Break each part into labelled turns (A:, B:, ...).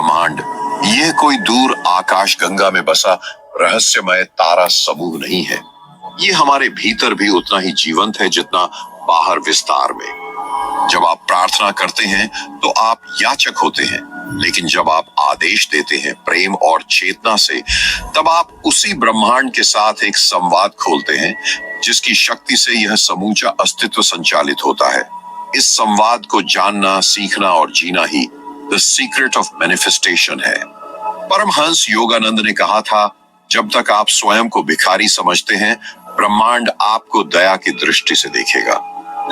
A: ब्रह्मांड ये कोई दूर आकाश गंगा में बसा रहस्यमय तारा समूह नहीं है। ये हमारे भीतर भी उतना ही जीवंत है जितना बाहर विस्तार में। जब आप प्रार्थना करते हैं तो आप याचक होते हैं, लेकिन जब आप आदेश देते हैं प्रेम और चेतना से, तब आप उसी ब्रह्मांड के साथ एक संवाद खोलते हैं जिसकी शक्ति से यह समूचा अस्तित्व संचालित होता है। इस संवाद को जानना, सीखना और जीना ही द सीक्रेट ऑफ मैनिफेस्टेशन है। परमहंस योगानंद ने कहा था, जब तक आप स्वयं को भिखारी समझते हैं, ब्रह्मांड आपको दया की दृष्टि से देखेगा।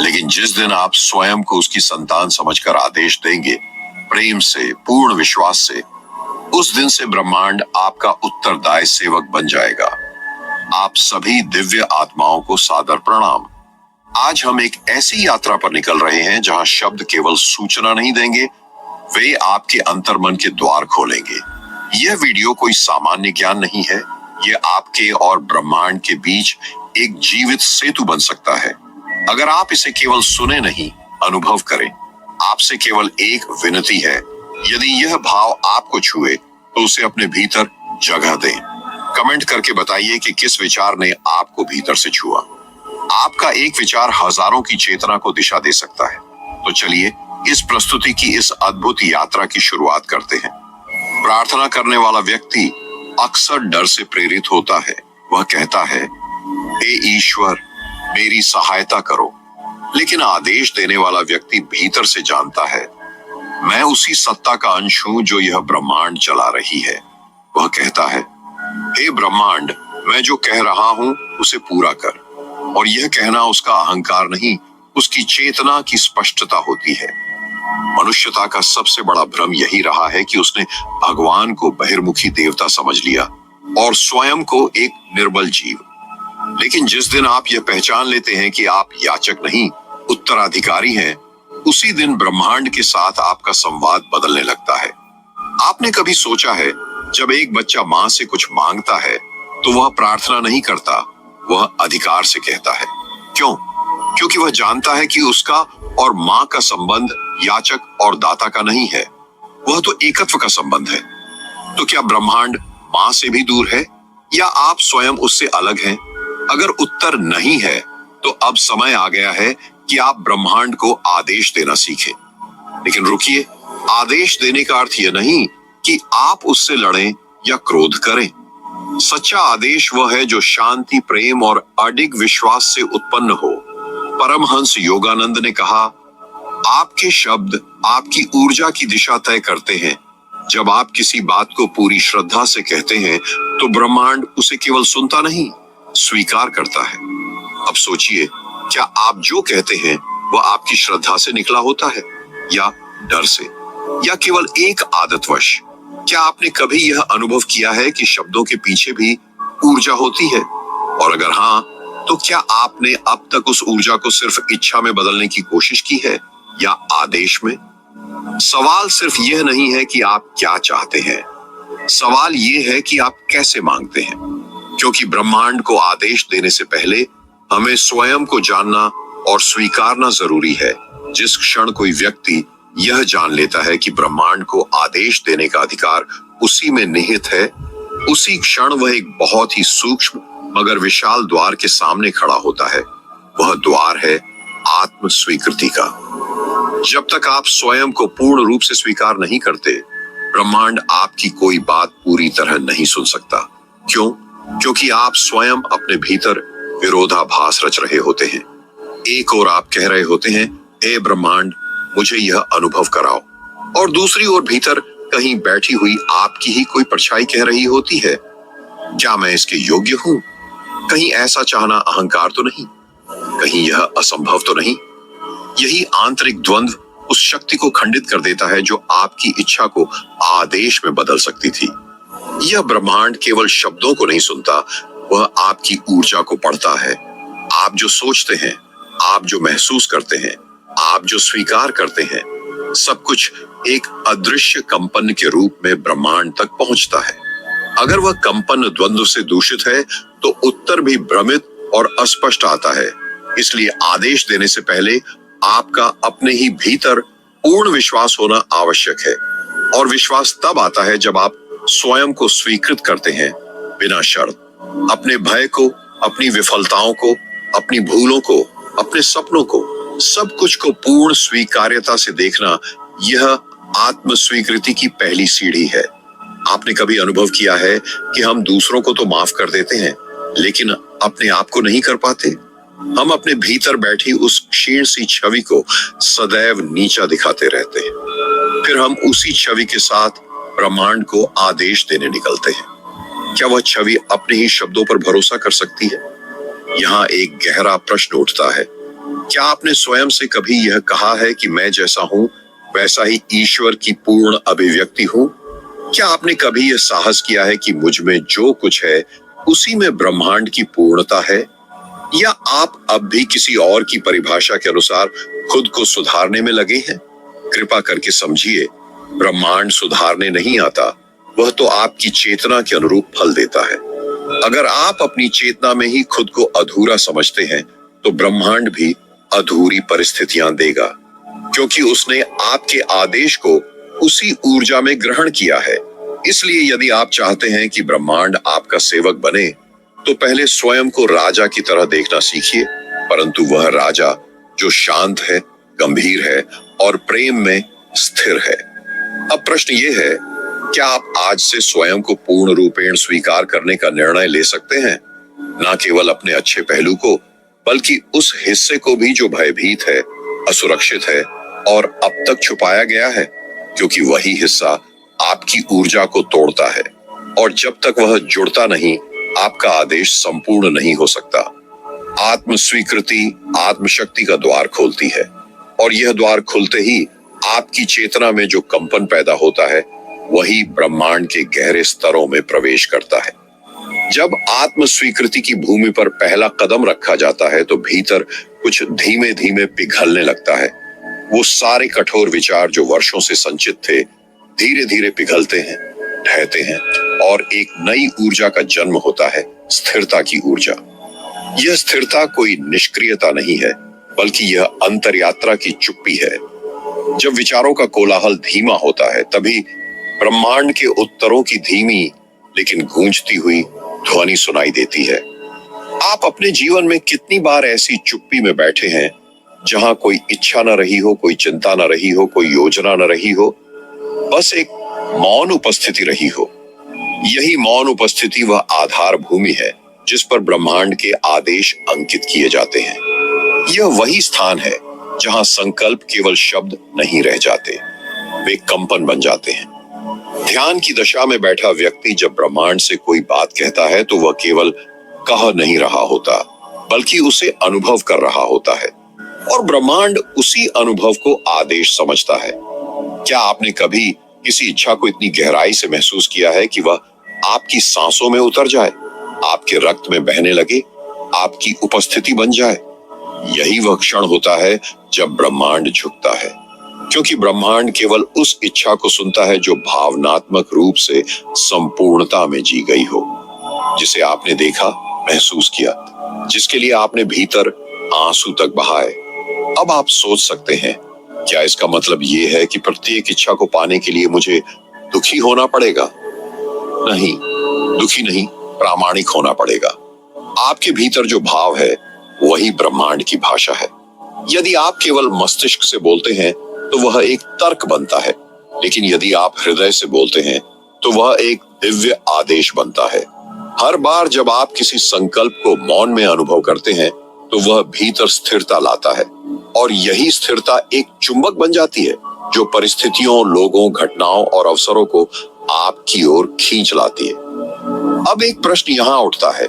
A: लेकिन जिस दिन आप स्वयं को उसकी संतान समझकर आदेश देंगे, प्रेम से, पूर्ण विश्वास से, उस दिन से ब्रह्मांड आपका उत्तरदायी सेवक बन जाएगा। आप सभी दिव्य आत्माओं को सादर प्रणाम। आज हम एक ऐसी यात्रा पर निकल रहे हैं जहां शब्द केवल सूचना नहीं देंगे, वे आपके अंतर्मन के द्वार खोलेंगे। यह वीडियो कोई सामान्य ज्ञान नहीं है, यह आपके और ब्रह्मांड के बीच एक जीवित सेतु बन सकता है। अगर आप इसे केवल सुने नहीं, अनुभव करें। आपसे केवल एक विनती है, यदि यह भाव आपको छुए तो उसे अपने भीतर जगह दें। कमेंट करके बताइए कि किस विचार ने आपको भीतर से छुआ। आपका एक विचार हजारों की चेतना को दिशा दे सकता है। तो चलिए इस प्रस्तुति की इस अद्भुत यात्रा की शुरुआत करते हैं। प्रार्थना करने वाला व्यक्ति अक्सर डर से प्रेरित होता है। वह कहता है, हे ईश्वर, मेरी सहायता करो। लेकिन आदेश देने वाला व्यक्ति भीतर से जानता है, मैं उसी सत्ता का अंश हूं जो यह ब्रह्मांड चला रही है। वह कहता है, हे ब्रह्मांड, मैं जो कह रहा हूं उसे पूरा कर। और यह कहना उसका अहंकार नहीं, उसकी चेतना की स्पष्टता होती है। मनुष्यता का सबसे बड़ा भ्रम यही रहा है कि उसने भगवान को बहिर्मुखी देवता समझ लिया और स्वयं को एक निर्बल जीव। लेकिन जिस दिन आप यह पहचान लेते हैं कि आप याचक नहीं, उत्तराधिकारी हैं, उसी दिन ब्रह्मांड के साथ आपका संवाद बदलने लगता है। आपने कभी सोचा है, जब एक बच्चा मां से कुछ मांगता है तो वह प्रार्थना नहीं करता, वह अधिकार से कहता है। क्यों? क्योंकि वह जानता है कि उसका और मां का संबंध याचक और दाता का नहीं है, वह तो एकत्व का संबंध है। तो क्या ब्रह्मांड मां से भी दूर है या आप स्वयं उससे अलग हैं? अगर उत्तर नहीं है तो अब समय आ गया है कि आप ब्रह्मांड को आदेश देना सीखें। लेकिन रुकिए, आदेश देने का अर्थ यह नहीं कि आप उससे लड़ें या क्रोध करें। सच्चा आदेश वह है जो शांति, प्रेम और अडिग विश्वास से उत्पन्न हो। परमहंस योगानंद ने कहा, आपके शब्द आपकी ऊर्जा की दिशा तय करते हैं। जब आप किसी बात को पूरी श्रद्धा से कहते हैं तो ब्रह्मांड उसे केवल सुनता नहीं, स्वीकार करता है। अब सोचिए, क्या आप जो कहते हैं वह आपकी श्रद्धा से निकला होता है या डर से, या केवल एक आदतवश? क्या आपने कभी यह अनुभव किया है कि शब्दों के पीछे भी ऊर्जा होती है? और अगर हाँ, तो क्या आपने अब तक उस ऊर्जा को सिर्फ इच्छा में बदलने की कोशिश की है या आदेश में? सवाल सिर्फ यह नहीं है कि आप क्या चाहते हैं, सवाल यह है कि आप कैसे मांगते हैं। क्योंकि ब्रह्मांड को आदेश देने से पहले हमें स्वयं को जानना और स्वीकारना जरूरी है। जिस क्षण कोई व्यक्ति यह जान लेता है कि ब्रह्मांड को आदेश देने का अधिकार उसी में निहित है, उसी क्षण वह एक बहुत ही सूक्ष्म मगर विशाल द्वार के सामने खड़ा होता है। वह द्वार है आत्म स्वीकृति का। जब तक आप स्वयं को पूर्ण रूप से स्वीकार नहीं करते, ब्रह्मांड आपकी कोई बात पूरी तरह नहीं सुन सकता। क्यों? क्योंकि आप स्वयं अपने भीतर विरोधाभास रच रहे होते हैं। एक ओर आप कह रहे होते हैं, हे ब्रह्मांड, मुझे यह अनुभव कराओ, और दूसरी ओर भीतर कहीं बैठी हुई आपकी ही कोई परछाई कह रही होती है, क्या मैं इसके योग्य हूं? कहीं ऐसा चाहना अहंकार तो नहीं? कहीं यह असंभव तो नहीं? यही आंतरिक द्वंद्व उस शक्ति को खंडित कर देता है जो आपकी इच्छा को आदेश में बदल सकती थी। यह ब्रह्मांड केवल शब्दों को नहीं सुनता, वह आपकी ऊर्जा को पढ़ता है। आप जो सोचते हैं, आप जो महसूस करते हैं, आप जो स्वीकार करते हैं, सब कुछ एक अदृश्य कंपन के रूप में ब्रह्मांड तक पहुंचता है। अगर वह कंपन द्वंद्व से दूषित है तो उत्तर भी भ्रमित और अस्पष्ट आता है। इसलिए आदेश देने से पहले आपका अपने ही भीतर पूर्ण विश्वास होना आवश्यक है। और विश्वास तब आता है जब आप स्वयं को स्वीकृत करते हैं बिना शर्त, अपने भय को, अपनी विफलताओं को, अपनी भूलों को, अपने सपनों को, सब कुछ को पूर्ण स्वीकार्यता से देखना। यह आत्म स्वीकृति की पहली सीढ़ी है। आपने कभी अनुभव किया है कि हम दूसरों को तो माफ कर देते हैं, लेकिन अपने आप को नहीं कर पाते? हम अपने भीतर बैठी उस क्षीण सी छवि को सदैव नीचा दिखाते रहते हैं। फिर हम उसी छवि के साथ ब्रह्मांड को आदेश देने निकलते हैं। क्या वह छवि अपने ही शब्दों पर भरोसा कर सकती है? यहाँ एक गहरा प्रश्न उठता है। क्या आपने स्वयं से कभी यह कहा है कि मैं जैसा हूं वैसा ही ईश्वर की पूर्ण अभिव्यक्ति हूं? क्या आपने कभी यह साहस किया है कि मुझ में जो कुछ है उसी में ब्रह्मांड की पूर्णता है? या आप अब भी किसी और की परिभाषा के अनुसार खुद को सुधारने में लगे हैं? कृपा करके समझिए, ब्रह्मांड सुधारने नहीं आता, वह तो आपकी चेतना के अनुरूप फल देता है। अगर आप अपनी चेतना में ही खुद को अधूरा समझते हैं तो ब्रह्मांड भी अधूरी परिस्थितियां देगा, क्योंकि उसने आपके आदेश को उसी ऊर्जा में ग्रहण किया है। इसलिए यदि आप चाहते हैं कि ब्रह्मांड आपका सेवक बने, तो पहले स्वयं को राजा की तरह देखना सीखिए, परंतु वह राजा जो शांत है, गंभीर है और प्रेम में स्थिर है। अब प्रश्न ये है, क्या आप आज से स्वयं को पूर्ण रूपेण स्वीकार करने का निर्णय ले सकते हैं? न केवल अपने अच्छे पहलू को, बल्कि उस हिस्से को भी जो भयभीत है, असुरक्षित है और अब तक छुपाया गया है, क्योंकि वही हिस्सा आपकी ऊर्जा को तोड़ता है और जब तक वह जुड़ता नहीं, आपका आदेश संपूर्ण नहीं हो सकता। आत्म स्वीकृति आत्मशक्ति का द्वार खोलती है और यह द्वार खुलते ही आपकी चेतना में जो कंपन पैदा होता है वही ब्रह्मांड के गहरे स्तरों में प्रवेश करता है। जब आत्म स्वीकृति की भूमि पर पहला कदम रखा जाता है तो भीतर कुछ धीमे धीमे पिघलने लगता है। वो सारे कठोर विचार जो वर्षों से संचित थे, धीरे धीरे पिघलते हैं, ढहते हैं और एक नई ऊर्जा का जन्म होता है, स्थिरता की ऊर्जा। यह स्थिरता कोई निष्क्रियता नहीं है, बल्कि यह अंतर्यात्रा की चुप्पी है। जब विचारों का कोलाहल धीमा होता है, तभी ब्रह्मांड के उत्तरों की धीमी लेकिन गूंजती हुई ध्वनि सुनाई देती है। आप अपने जीवन में कितनी बार ऐसी चुप्पी में बैठे हैं जहां कोई इच्छा न रही हो, कोई चिंता न रही हो, कोई योजना न रही हो, बस एक मौन उपस्थिति रही हो। यही मौन उपस्थिति वह आधार भूमि है जिस पर ब्रह्मांड के आदेश अंकित किए जाते हैं। यह वही स्थान है जहां संकल्प केवल शब्द नहीं रह जाते, वे कंपन बन जाते हैं। ध्यान की दशा में बैठा व्यक्ति जब ब्रह्मांड से कोई बात कहता है तो वह केवल कह नहीं रहा होता, बल्कि उसे अनुभव कर रहा होता है और ब्रह्मांड उसी अनुभव को आदेश समझता है। क्या आपने कभी किसी इच्छा को इतनी गहराई से महसूस किया है कि वह आपकी सांसों में उतर जाए, आपके रक्त में बहने लगे, आपकी उपस्थिति बन जाए? यही वह क्षण होता है जब ब्रह्मांड झुकता है, क्योंकि ब्रह्मांड केवल उस इच्छा को सुनता है जो भावनात्मक रूप से संपूर्णता में जी गई हो, जिसे आपने देखा, महसूस किया, जिसके लिए आपने भीतर आंसू तक बहाए। अब आप सोच सकते हैं, क्या इसका मतलब ये है कि प्रत्येक इच्छा को पाने के लिए मुझे दुखी होना पड़ेगा? नहीं, दुखी नहीं, प्रामाणिक होना पड़ेगा। आपके भीतर जो भाव है वही ब्रह्मांड की भाषा है। यदि आप केवल मस्तिष्क से बोलते हैं तो वह एक तर्क बनता है, लेकिन यदि आप हृदय से बोलते हैं तो वह एक दिव्य आदेश बनता है। हर बार जब आप किसी संकल्प को मौन में अनुभव करते हैं तो वह भीतर स्थिरता लाता है और यही स्थिरता एक चुंबक बन जाती है जो परिस्थितियों, लोगों, घटनाओं और अवसरों को आपकी ओर खींच लाती है। अब एक प्रश्न यहाँ उठता है,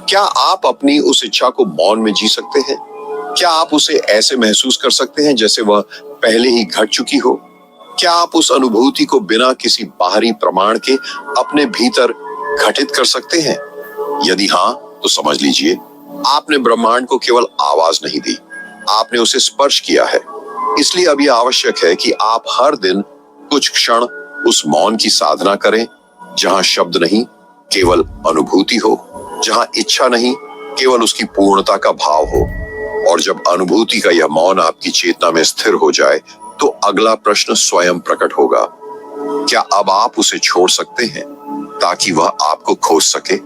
A: क्या आप अपनी उस इच्छा को मौन में जी सकते हैं? क्या आप उसे ऐसे महसूस कर सकते हैं जैसे वह पहले ही घट चुकी हो? क्या आप उस अनुभूति को बिना किसी बाहरी प्रमाण के अपने भीतर घटित कर सकते हैं? यदि हाँ, तो समझ लीजिए आपने ब्रह्मांड को केवल आवाज नहीं दी, आपने उसे स्पर्श किया है। इसलिए अब यह आवश्यक है कि आप हर दिन कुछ क्षण उस मौन की साधना करें, जहां शब्द नहीं, केवल अनुभूति हो, जहां इच्छा नहीं, केवल उसकी पूर्णता का भाव हो। और जब अनुभूति का यह मौन आपकी चेतना में स्थिर हो जाए तो अगला प्रश्न स्वयं प्रकट होगा, क्या अब आप उसे छोड़ सकते हैं ताकि वह आपको खोज सके?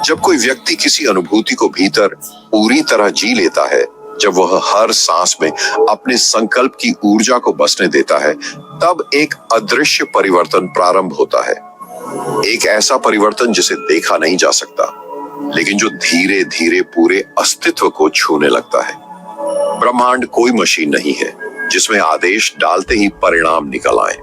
A: जब कोई व्यक्ति किसी अनुभूति को भीतर पूरी तरह जी लेता है, जब वह हर सांस में अपने संकल्प की ऊर्जा को बसने देता है, तब एक अदृश्य परिवर्तन प्रारंभ होता है। एक ऐसा परिवर्तन जिसे देखा नहीं जा सकता, लेकिन जो धीरे धीरे पूरे अस्तित्व को छूने लगता है। ब्रह्मांड कोई मशीन नहीं है जिसमें आदेश डालते ही परिणाम निकल आए।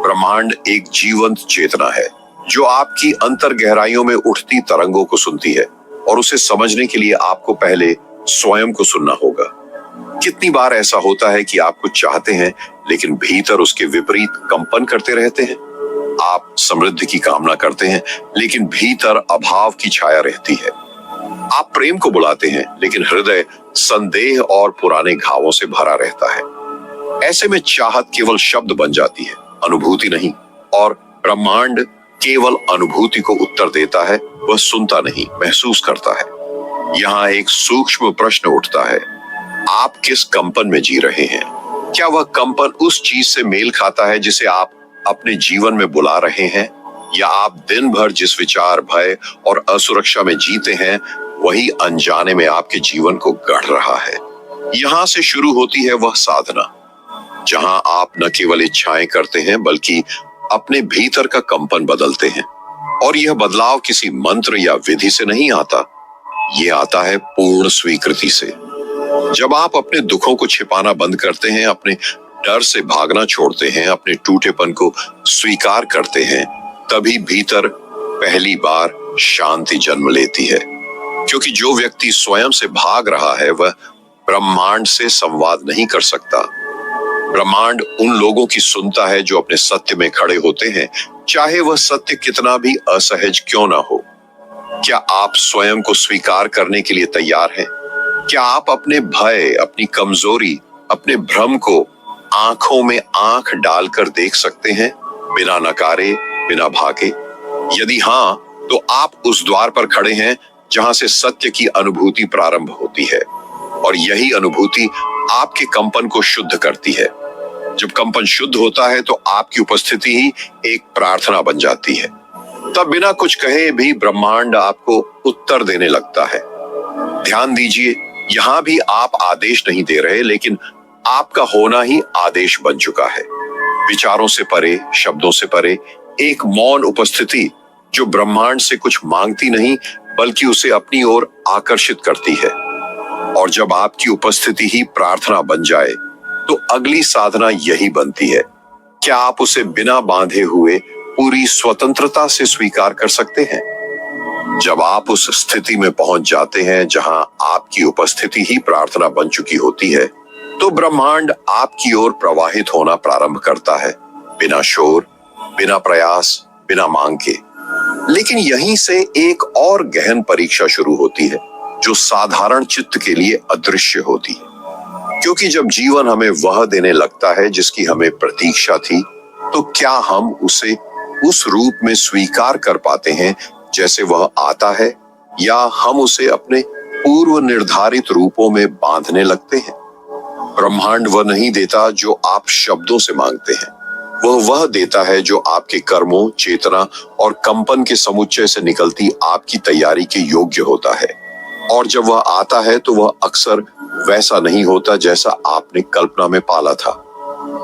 A: ब्रह्मांड एक जीवंत चेतना है जो आपकी अंतर गहराइयों में उठती तरंगों को सुनती है, और उसे समझने के लिए आपको पहले स्वयं को सुनना होगा। कितनी बार ऐसा होता है कि आप कुछ चाहते हैं लेकिन भीतर उसके विपरीत कंपन करते रहते हैं। आप समृद्धि की कामना करते हैं लेकिन भीतर अभाव की छाया रहती है। आप प्रेम को बुलाते हैं लेकिन हृदय संदेह और पुराने घावों से भरा रहता है। ऐसे में चाहत केवल शब्द बन जाती है, अनुभूति नहीं। और ब्रह्मांड केवल अनुभूति को उत्तर देता है, वह सुनता नहीं, महसूस करता है। यहाँ एक सूक्ष्म प्रश्न उठता है, आप किस कंपन में जी रहे हैं? क्या वह कंपन उस चीज से मेल खाता है जिसे आप अपने जीवन में बुला रहे हैं, या आप दिन भर जिस विचार, भय और असुरक्षा में जीते हैं वही अनजाने में आपके जीवन को गढ़ रहा है? यहाँ से शुरू होती है वह साधना जहां आप न केवल इच्छाएं करते हैं बल्कि अपने भीतर का कंपन बदलते हैं। और यह बदलाव किसी मंत्र या विधि से नहीं आता, ये आता है पूर्ण स्वीकृति से। जब आप अपने दुखों को छिपाना बंद करते हैं, अपने डर से भागना छोड़ते हैं, अपने टूटेपन को स्वीकार करते हैं, तभी भीतर पहली बार शांति जन्म लेती है। क्योंकि जो व्यक्ति स्वयं से भाग रहा है वह ब्रह्मांड से संवाद नहीं कर सकता। ब्रह्मांड उन लोगों की सुनता है जो अपने सत्य में खड़े होते हैं, चाहे वह सत्य कितना भी असहज क्यों ना हो। क्या आप स्वयं को स्वीकार करने के लिए तैयार हैं? क्या आप अपने भय, अपनी कमजोरी, अपने भ्रम को आंखों में आंख डालकर देख सकते हैं, बिना नकारे, बिना भागे? यदि हाँ, तो आप उस द्वार पर खड़े हैं जहां से सत्य की अनुभूति प्रारंभ होती है, और यही अनुभूति आपके कंपन को शुद्ध करती है। जब कंपन शुद्ध होता है तो आपकी उपस्थिति ही एक प्रार्थना बन जाती है। तब बिना कुछ कहे भी ब्रह्मांड आपको उत्तर देने लगता है। ध्यान दीजिए, यहाँ भी आप आदेश नहीं दे रहे, लेकिन आपका होना ही आदेश बन चुका है। विचारों से परे, शब्दों से परे, एक मौन उपस्थिति जो ब्रह्मांड से कुछ मांगती नहीं बल्कि उसे अपनी ओर आकर्षित करती है। और जब आपकी उपस्थिति ही प्रार्थना बन जाए तो अगली साधना यही बनती है, क्या आप उसे बिना बांधे हुए पूरी स्वतंत्रता से स्वीकार कर सकते हैं? जब आप उस स्थिति में पहुंच जाते हैं जहां आपकी उपस्थिति ही प्रार्थना बन चुकी होती है, तो ब्रह्मांड आपकी ओर प्रवाहित होना प्रारंभ करता है, बिना शोर, बिना प्रयास, बिना मांग के। लेकिन यहीं से एक और गहन परीक्षा शुरू होती है जो साधारण चित्त के लिए अदृश्य होती है। क्योंकि जब जीवन हमें वह देने लगता है जिसकी हमें प्रतीक्षा थी, तो क्या हम उसे उस रूप में स्वीकार कर पाते हैं जैसे वह आता है, या हम उसे अपने पूर्व निर्धारित रूपों में बांधने लगते हैं? ब्रह्मांड वह नहीं देता जो आप शब्दों से मांगते हैं, वह देता है जो आपके कर्मों, चेतना और कंपन के समुच्चय से निकलती आपकी तैयारी के योग्य होता है। और जब वह आता है तो वह अक्सर वैसा नहीं होता जैसा आपने कल्पना में पाला था।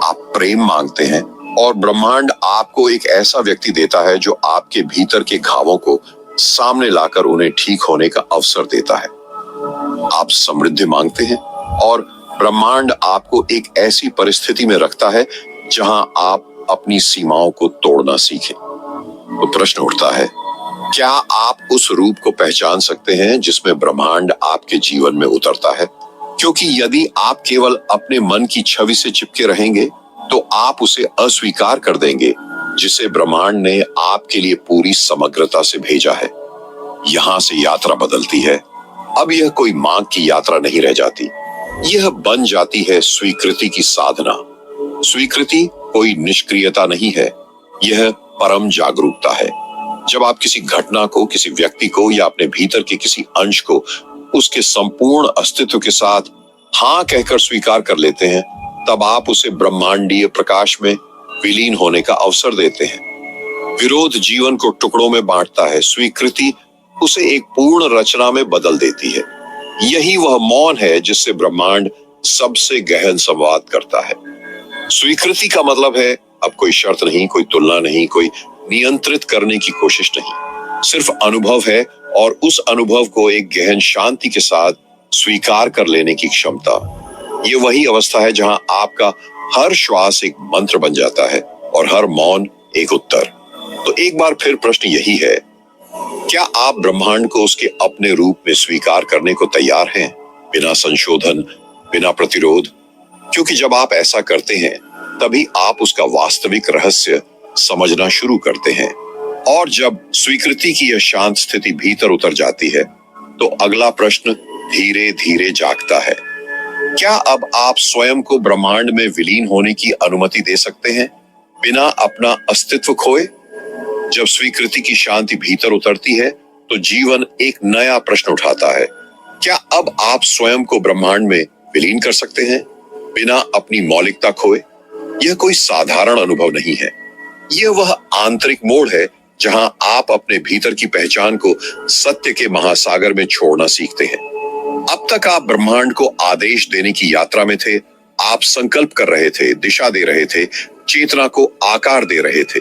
A: आप प्रेम मांगते हैं और ब्रह्मांड आपको एक ऐसा व्यक्ति देता है जो आपके भीतर के घावों को सामने लाकर उन्हें ठीक होने का अवसर देता है। आप समृद्धि मांगते हैं और ब्रह्मांड आपको एक ऐसी परिस्थिति में रखता है जहां आप अपनी सीमाओं को तोड़ना सीखें। तो प्रश्न उठता है, क्या आप उस रूप को पहचान सकते हैं जिसमें ब्रह्मांड आपके जीवन में उतरता है? क्योंकि यदि आप केवल अपने मन की छवि से चिपके रहेंगे तो आप उसे अस्वीकार कर देंगे जिसे ब्रह्मांड ने आपके लिए पूरी समग्रता से भेजा है। यहाँ से यात्रा बदलती है। अब यह कोई मांग की यात्रा नहीं रह जाती, यह बन जाती है स्वीकृति की साधना। स्वीकृति कोई निष्क्रियता नहीं है, यह परम जागरूकता है। जब आप किसी घटना को, किसी व्यक्ति को या अपने भीतर के किसी अंश को उसके संपूर्ण अस्तित्व के साथ हाँ कहकर स्वीकार कर लेते हैं, तब आप उसे ब्रह्मांडीय प्रकाश में विलीन होने का अवसर देते हैं। विरोध जीवन को टुकड़ों में बांटता है, स्वीकृति उसे एक पूर्ण रचना में बदल देती है। यही वह मौन है जिससे ब्रह्मांड सबसे गहन संवाद करता है। स्वीकृति का मतलब है अब कोई शर्त नहीं, कोई तुलना नहीं, कोई नियंत्रित करने की कोशिश नहीं, सिर्फ अनुभव है, और उस अनुभव को एक गहन शांति के साथ स्वीकार कर लेने की क्षमता। ये वही अवस्था है जहां आपका हर श्वास एक मंत्र बन जाता है और हर मौन एक उत्तर। तो एक बार फिर प्रश्न यही है, क्या आप ब्रह्मांड को उसके अपने रूप में स्वीकार करने को तैयार हैं, बिना संशोधन, बिना प्रतिरोध? क्योंकि जब आप ऐसा करते हैं तभी आप उसका वास्तविक रहस्य समझना शुरू करते हैं। और जब स्वीकृति की यह शांत स्थिति भीतर उतर जाती है तो अगला प्रश्न धीरे धीरे जागता है। क्या अब आप स्वयं को ब्रह्मांड में विलीन होने की अनुमति दे सकते हैं, बिना अपना अस्तित्व खोए? जब स्वीकृति की शांति भीतर उतरती है तो जीवन एक नया प्रश्न उठाता है। क्या अब आप स्वयं को ब्रह्मांड में विलीन कर सकते हैं, बिना अपनी मौलिकता खोए? यह कोई साधारण अनुभव नहीं है। यह वह आंतरिक मोड़ है जहां आप अपने भीतर की पहचान को सत्य के महासागर में छोड़ना सीखते हैं। अब तक आप ब्रह्मांड को आदेश देने की यात्रा में थे। आप संकल्प कर रहे थे, दिशा दे रहे थे, चेतना को आकार दे रहे थे।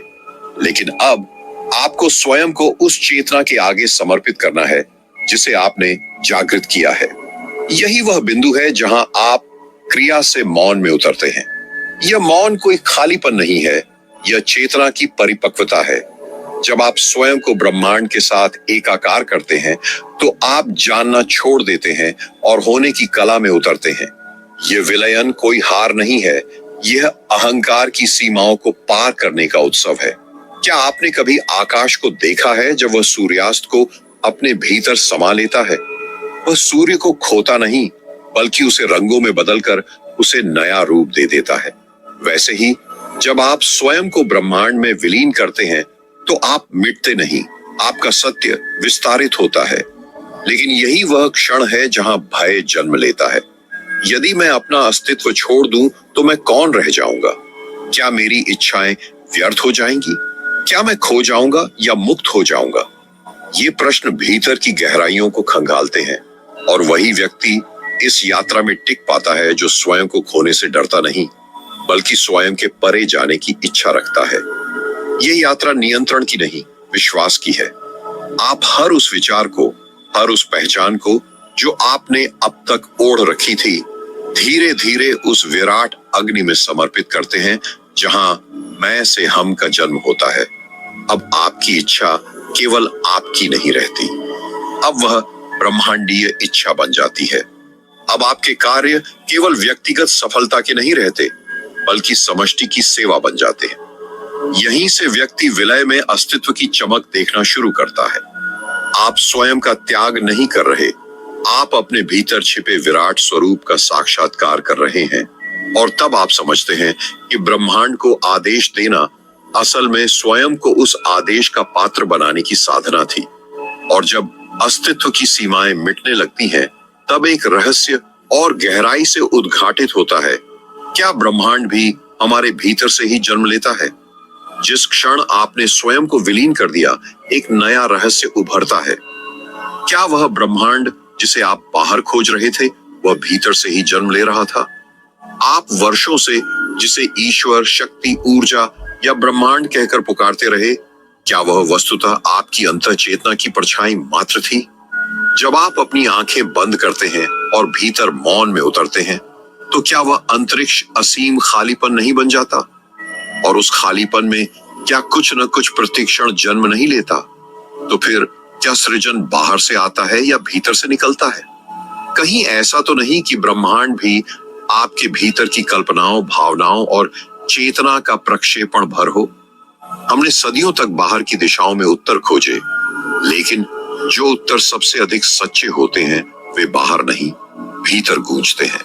A: लेकिन अब आपको स्वयं को उस चेतना के आगे समर्पित करना है जिसे आपने जागृत किया है। यही वह बिंदु है जहां आप क्रिया से मौन में उतरते हैं। यह मौन कोई खालीपन नहीं है, यह चेतना की परिपक्वता है। जब आप स्वयं को ब्रह्मांड के साथ एकाकार करते हैं तो आप जानना छोड़ देते हैं और होने की कला में उतरते हैं। यह विलयन कोई हार नहीं है, यह अहंकार की सीमाओं को पार करने का उत्सव है। क्या आपने कभी आकाश को देखा है जब वह सूर्यास्त को अपने भीतर समा लेता है? वह सूर्य को खोता नहीं, बल्कि उसे रंगों में बदलकर उसे नया रूप दे देता है। वैसे ही जब आप स्वयं को ब्रह्मांड में विलीन करते हैं तो आप मिटते नहीं, आपका सत्य विस्तारित होता है। लेकिन यही वह क्षण है जहां भय जन्म लेता है। यदि मैं अपना अस्तित्व छोड़ दूं तो मैं कौन रह जाऊंगा? क्या मेरी इच्छाएं व्यर्थ हो जाएंगी? क्या मैं खो जाऊंगा या मुक्त हो जाऊंगा? ये प्रश्न भीतर की गहराइयों को खंगालते हैं, और वही व्यक्ति इस यात्रा में टिक पाता है जो स्वयं को खोने से डरता नहीं, बल्कि स्वयं के परे जाने की इच्छा रखता है। ये यात्रा नियंत्रण की नहीं, विश्वास की है। आप हर उस विचार को, हर उस पहचान को जो आपने अब तक ओढ़ रखी थी, धीरे धीरे उस विराट अग्नि में समर्पित करते हैं जहां मैं से हम का जन्म होता है। अब आपकी इच्छा केवल आपकी नहीं रहती, अब वह ब्रह्मांडीय इच्छा बन जाती है। अब आपके कार्य केवल व्यक्तिगत सफलता के नहीं रहते, बल्कि समष्टि की सेवा बन जाते हैं। यहीं से व्यक्ति विलय में अस्तित्व की चमक देखना शुरू करता है। आप स्वयं का त्याग नहीं कर रहे, आप अपने भीतर छिपे विराट स्वरूप का साक्षात्कार कर रहे हैं। और तब आप समझते हैं कि ब्रह्मांड को आदेश देना असल में स्वयं को उस आदेश का पात्र बनाने की साधना थी। और जब अस्तित्व की सीमाएं मिटने लगती हैं, तब एक रहस्य और गहराई से उद्घाटित होता है। क्या ब्रह्मांड भी हमारे भीतर से ही जन्म लेता है? जिस क्षण आपने स्वयं को विलीन कर दिया, एक नया रहस्य उभरता है। क्या वह ब्रह्मांड जिसे आप बाहर खोज रहे थे, वह भीतर से ही जन्म ले रहा था? आप वर्षों से जिसे ईश्वर, शक्ति, ऊर्जा या ब्रह्मांड कहकर पुकारते रहे, क्या वह वस्तुतः आपकी अंतःचेतना की परछाई मात्र थी? जब आप अपनी आंखें बंद करते हैं और भीतर मौन में उतरते हैं, तो क्या वह अंतरिक्ष असीम खालीपन नहीं बन जाता? और उस खालीपन में क्या कुछ न कुछ प्रतिक्षण जन्म नहीं लेता? तो फिर क्या सृजन बाहर से आता है या भीतर से निकलता है? कहीं ऐसा तो नहीं कि ब्रह्मांड भी आपके भीतर की कल्पनाओं, भावनाओं और चेतना का प्रक्षेपण भर हो? हमने सदियों तक बाहर की दिशाओं में उत्तर खोजे, लेकिन जो उत्तर सबसे अधिक सच्चे होते हैं वे बाहर नहीं, भीतर गूंजते हैं।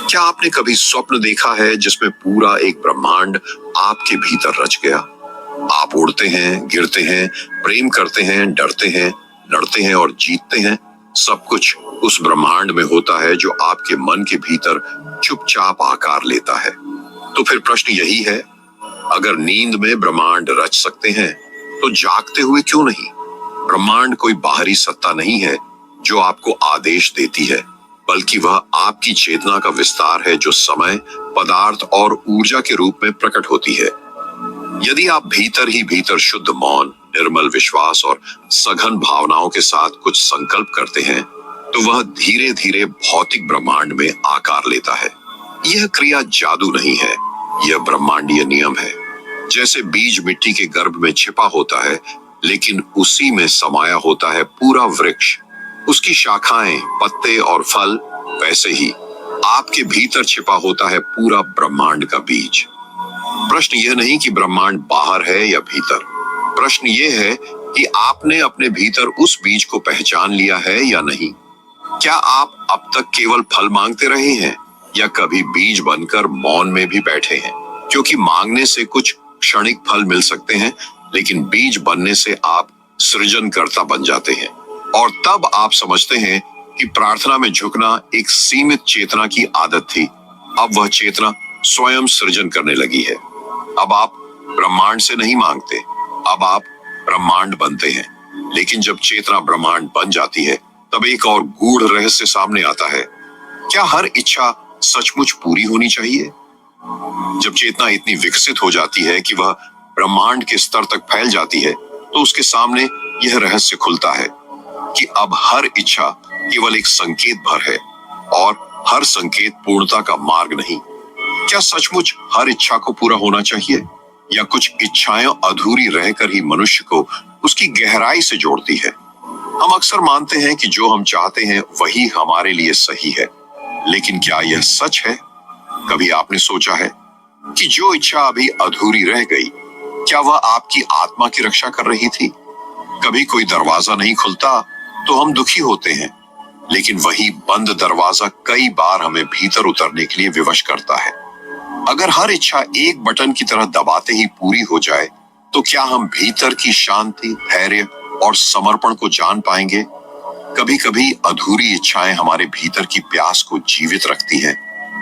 A: क्या आपने कभी स्वप्न देखा है जिसमें पूरा एक ब्रह्मांड आपके भीतर रच गया? आप उड़ते हैं, गिरते हैं, प्रेम करते हैं, डरते हैं, लड़ते हैं और जीतते हैं। सब कुछ उस ब्रह्मांड में होता है जो आपके मन के भीतर चुपचाप आकार लेता है। तो फिर प्रश्न यही है, अगर नींद में ब्रह्मांड रच सकते हैं तो जागते हुए क्यों नहीं? ब्रह्मांड कोई बाहरी सत्ता नहीं है जो आपको आदेश देती है, बल्कि वह आपकी चेतना का विस्तार है जो समय, पदार्थ और ऊर्जा के रूप में प्रकट होती है। यदि आप भीतर ही भीतर शुद्ध मौन, निर्मल विश्वास और सघन भावनाओं के साथ कुछ संकल्प करते हैं, तो वह धीरे धीरे भौतिक ब्रह्मांड में आकार लेता है। यह क्रिया जादू नहीं है, यह ब्रह्मांडीय नियम है। जैसे बीज मिट्टी के गर्भ में छिपा होता है, लेकिन उसी में समाया होता है पूरा वृक्ष, उसकी शाखाएं, पत्ते और फल, वैसे ही आपके भीतर छिपा होता है पूरा ब्रह्मांड का बीज। प्रश्न यह नहीं कि ब्रह्मांड बाहर है या भीतर, प्रश्न यह है कि आपने अपने भीतर उस बीज को पहचान लिया है या नहीं। क्या आप अब तक केवल फल मांगते रहे हैं या कभी बीज बनकर मौन में भी बैठे हैं? क्योंकि मांगने से कुछ क्षणिक फल मिल सकते हैं, लेकिन बीज बनने से आप सृजनकर्ता बन जाते हैं। और तब आप समझते हैं कि प्रार्थना में झुकना एक सीमित चेतना की आदत थी, अब वह चेतना स्वयं सृजन करने लगी है। अब आप ब्रह्मांड से नहीं मांगते, अब आप ब्रह्मांड बनते हैं। लेकिन जब चेतना ब्रह्मांड बन जाती है, तब एक और गूढ़ रहस्य सामने आता है। क्या हर इच्छा सचमुच पूरी होनी चाहिए? जब चेतना इतनी विकसित हो जाती है कि वह ब्रह्मांड के स्तर तक फैल जाती है, तो उसके सामने यह रहस्य खुलता है कि अब हर इच्छा केवल एक संकेत भर है और हर संकेत पूर्णता का मार्ग नहीं। क्या सचमुच हर इच्छा को पूरा होना चाहिए, या कुछ इच्छाएं अधूरी रहकर ही मनुष्य को उसकी गहराई से जोड़ती है? हम अक्सर मानते हैं कि जो हम चाहते हैं वही हमारे लिए सही है, लेकिन क्या यह सच है? कभी आपने सोचा है कि जो इच्छा अभी अधूरी रह गई, क्या वह आपकी आत्मा की रक्षा कर रही थी? कभी कोई दरवाजा नहीं खुलता तो हम दुखी होते हैं, लेकिन वही बंद दरवाजा कई बार हमें भीतर उतरने के लिए विवश करता है। अगर हर इच्छा एक बटन की तरह दबाते ही पूरी हो जाए, तो क्या हम भीतर की शांति, धैर्य और समर्पण को जान पाएंगे? कभी कभी अधूरी इच्छाएं हमारे भीतर की प्यास को जीवित रखती है,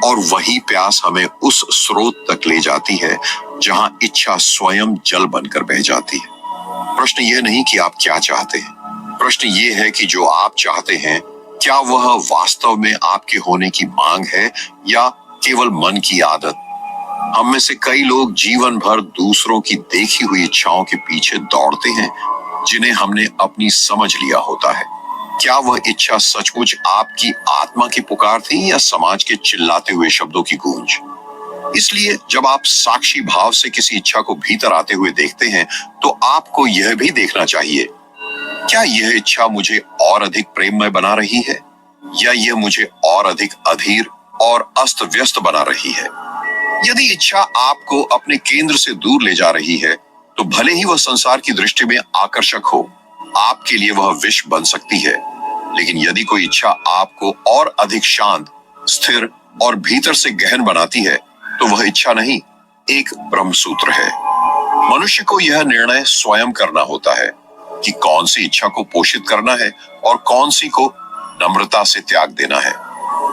A: और वही प्यास हमें उस स्रोत तक ले जाती है जहां इच्छा स्वयं जल बनकर बह जाती है। प्रश्न यह नहीं कि आप क्या चाहते हैं, प्रश्न यह है कि जो आप चाहते हैं, क्या वह वास्तव में आपके होने की मांग है या केवल मन की आदत? हम में से कई लोग जीवन भर दूसरों की देखी हुई इच्छाओं के पीछे दौड़ते हैं, जिन्हें हमने अपनी समझ लिया होता है। क्या वह इच्छा सचमुच आपकी आत्मा की पुकार थी या समाज के चिल्लाते हुए शब्दों की गूंज? इसलिए जब आप साक्षी भाव से किसी इच्छा को भीतर आते हुए देखते हैं, तो आपको यह भी देखना चाहिए, क्या यह इच्छा मुझे और अधिक प्रेममय बना रही है, या यह मुझे और अधिक अधीर और अस्त व्यस्त बना रही है? यदि इच्छा आपको अपने केंद्र से दूर ले जा रही है, तो भले ही वह संसार की दृष्टि में आकर्षक हो, आपके लिए वह विष बन सकती है। लेकिन यदि कोई इच्छा आपको और अधिक शांत, स्थिर और भीतर से गहन बनाती है, तो वह इच्छा नहीं, एक ब्रह्मसूत्र है। मनुष्य को यह निर्णय स्वयं करना होता है कि कौन सी इच्छा को पोषित करना है और कौन सी को नम्रता से त्याग देना है।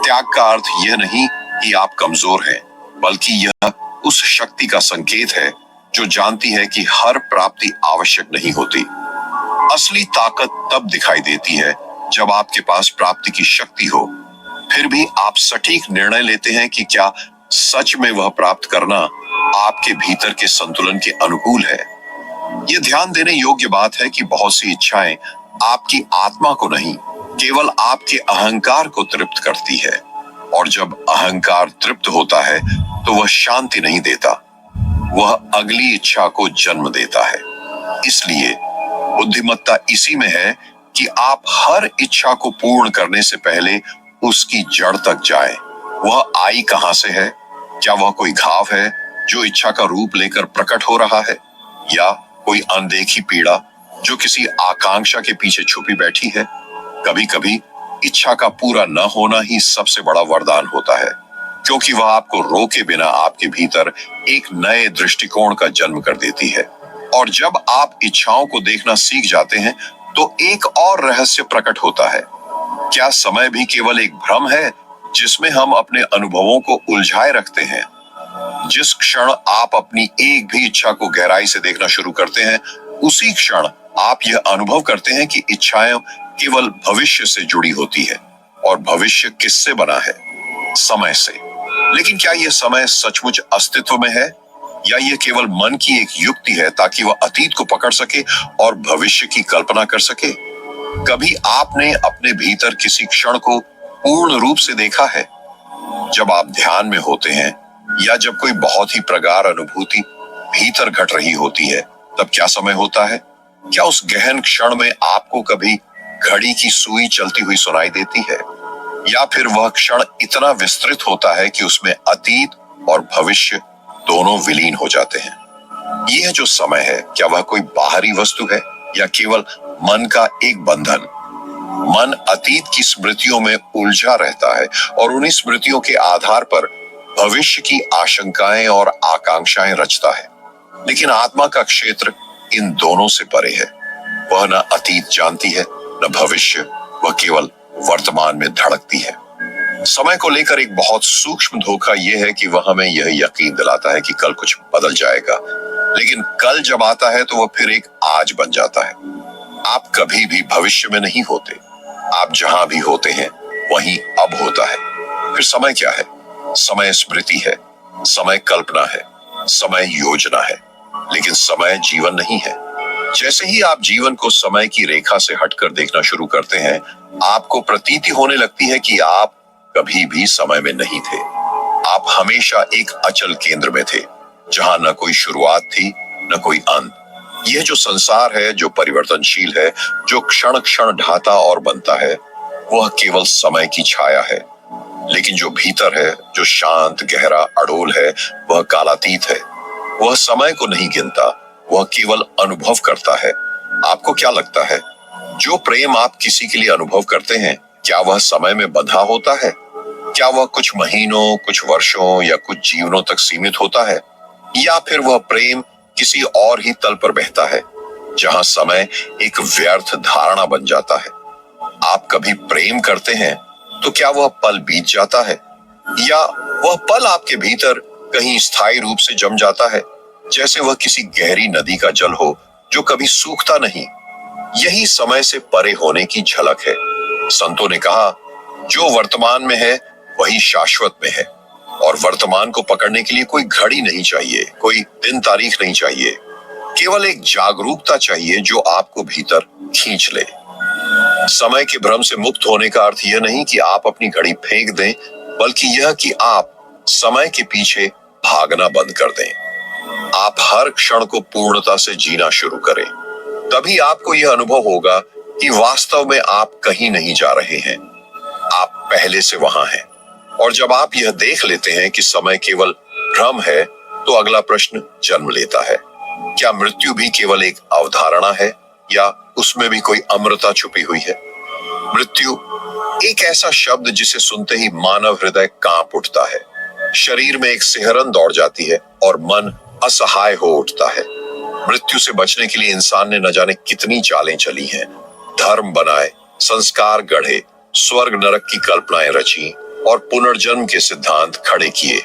A: त्याग का अर्थ यह नहीं कि आप कमजोर हैं, बल्कि यह उस शक्ति का संकेत है जो जानती है कि हर प्राप्ति आवश्यक नहीं होती। असली ताकत तब दिखाई देती है जब आपके पास प्राप्ति की शक्ति हो, फिर भी आप सटीक निर्णय लेते हैं कि क्या सच में वह प्राप्त करना आपके भीतर के संतुलन के अनुकूल है। यह ध्यान देने योग्य बात है कि बहुत सी इच्छाएं आपकी आत्मा को नहीं, केवल आपके अहंकार को तृप्त करती है, और जब अहंकार तृप्त होता है तो वह शांति नहीं देता, वह अगली इच्छा को जन्म देता है। इसलिए बुद्धिमत्ता इसी में है कि आप हर इच्छा को पूर्ण करने से पहले उसकी जड़ तक जाएं। वह आई कहां से है? क्या वह कोई घाव है जो इच्छा का रूप लेकर प्रकट हो रहा है, या कोई अनदेखी पीड़ा जो किसी आकांक्षा के पीछे छुपी बैठी है? कभी कभी इच्छा का पूरा न होना ही सबसे बड़ा वरदान होता है, क्योंकि वह आपको रोके बिना आपके भीतर एक नए दृष्टिकोण का जन्म कर देती है। और जब आप इच्छाओं को देखना सीख जाते हैं, तो एक और रहस्य प्रकट होता है। क्या समय भी केवल एक भ्रम है जिसमें हम अपने अनुभवों को उलझाए रखते हैं? जिस क्षण आप अपनी एक भी इच्छा को गहराई से देखना शुरू करते हैं, उसी क्षण आप यह अनुभव करते हैं कि इच्छाएं केवल भविष्य से जुड़ी होती है। और भविष्य किससे बना है? समय से। लेकिन क्या यह समय सचमुच अस्तित्व में है, या यह केवल मन की एक युक्ति है ताकि वह अतीत को पकड़ सके और भविष्य की कल्पना कर सके? कभी आपने अपने भीतर किसी क्षण को पूर्ण रूप से देखा है? जब आप ध्यान में होते हैं या जब कोई बहुत ही प्रगाढ़ अनुभूति भीतर घट रही होती है, तब क्या समय होता है? क्या उस गहन क्षण में आपको कभी घड़ी की सुई चलती हुई सुनाई देती है, या फिर वह क्षण इतना विस्तृत होता है कि उसमें अतीत और भविष्य दोनों विलीन हो जाते हैं? यह जो समय है, क्या वह कोई बाहरी वस्तु है या केवल मन का एक बंधन? मन अतीत की स्मृतियों में उलझा रहता है और उन्हीं स्मृतियों के आधार पर भविष्य की आशंकाएं और आकांक्षाएं रचता है। लेकिन आत्मा का क्षेत्र इन दोनों से परे है। वह न अतीत जानती है, न भविष्य। वह केवल वर्तमान में धड़कती है। समय को लेकर एक बहुत सूक्ष्म धोखा यह है कि वह हमें यह यकीन दिलाता है कि कल कुछ बदल जाएगा, लेकिन कल जब आता है तो वह फिर एक आज बन जाता है। आप कभी भी भविष्य में नहीं होते। आप जहां भी होते हैं वहीं अब होता है। फिर समय क्या है? समय स्मृति है, समय कल्पना है, समय योजना है, लेकिन समय जीवन नहीं है। जैसे ही आप जीवन को समय की रेखा से हटकर देखना शुरू करते हैं, आपको प्रतीति होने लगती है कि आप कभी भी समय में नहीं थे। आप हमेशा एक अचल केंद्र में थे, जहां न कोई शुरुआत थी न कोई अंत। यह जो संसार है, जो परिवर्तनशील है, जो क्षण क्षण ढाता और बनता है, वह केवल समय की छाया है। लेकिन जो भीतर है, जो शांत, गहरा, अडोल है, वह कालातीत है। वह समय को नहीं गिनता, वह केवल अनुभव करता है। आपको क्या लगता है, जो प्रेम आप किसी के लिए अनुभव करते हैं, क्या वह समय में बंधा होता है? क्या वह कुछ महीनों, कुछ वर्षों या कुछ जीवनों तक सीमित होता है? या फिर वह प्रेम किसी और ही तल पर बहता है, जहां समय एक व्यर्थ धारणा बन जाता है? आप कभी प्रेम करते हैं तो क्या वह पल बीत जाता है, या वह पल आपके भीतर कहीं स्थायी रूप से जम जाता है, जैसे वह किसी गहरी नदी का जल हो जो कभी सूखता नहीं? यही समय से परे होने की झलक है। संतों ने कहा, जो वर्तमान में है वही शाश्वत में है। और वर्तमान को पकड़ने के लिए कोई घड़ी नहीं चाहिए, कोई दिन तारीख नहीं चाहिए। केवल एक जागरूकता चाहिए जो आपको भीतर खींच ले। समय के भ्रम से मुक्त होने का अर्थ यह नहीं कि आप अपनी घड़ी फेंक दें, बल्कि यह कि आप समय के पीछे भागना बंद कर दें। आप हर क्षण को पूर्णता से जीना शुरू करें। तभी आपको यह अनुभव होगा कि वास्तव में आप कहीं नहीं जा रहे हैं, आप पहले से वहां हैं। और जब आप यह देख लेते हैं कि समय केवल भ्रम है, तो अगला प्रश्न जन्म लेता है, क्या मृत्यु भी केवल एक अवधारणा है, या उसमें भी कोई अमरता छुपी हुई है? मृत्यु एक ऐसा शब्द जिसे सुनते ही मानव हृदय कांप उठता है। शरीर में एक सिहरन दौड़ जाती है और मन असहाय हो उठता है। मृत्यु से बचने के लिए इंसान ने न जाने कितनी चालें चली हैं। धर्म बनाए, संस्कार गढ़े, स्वर्ग नरक की कल्पनाएं रची और पुनर्जन्म के सिद्धांत खड़े किए।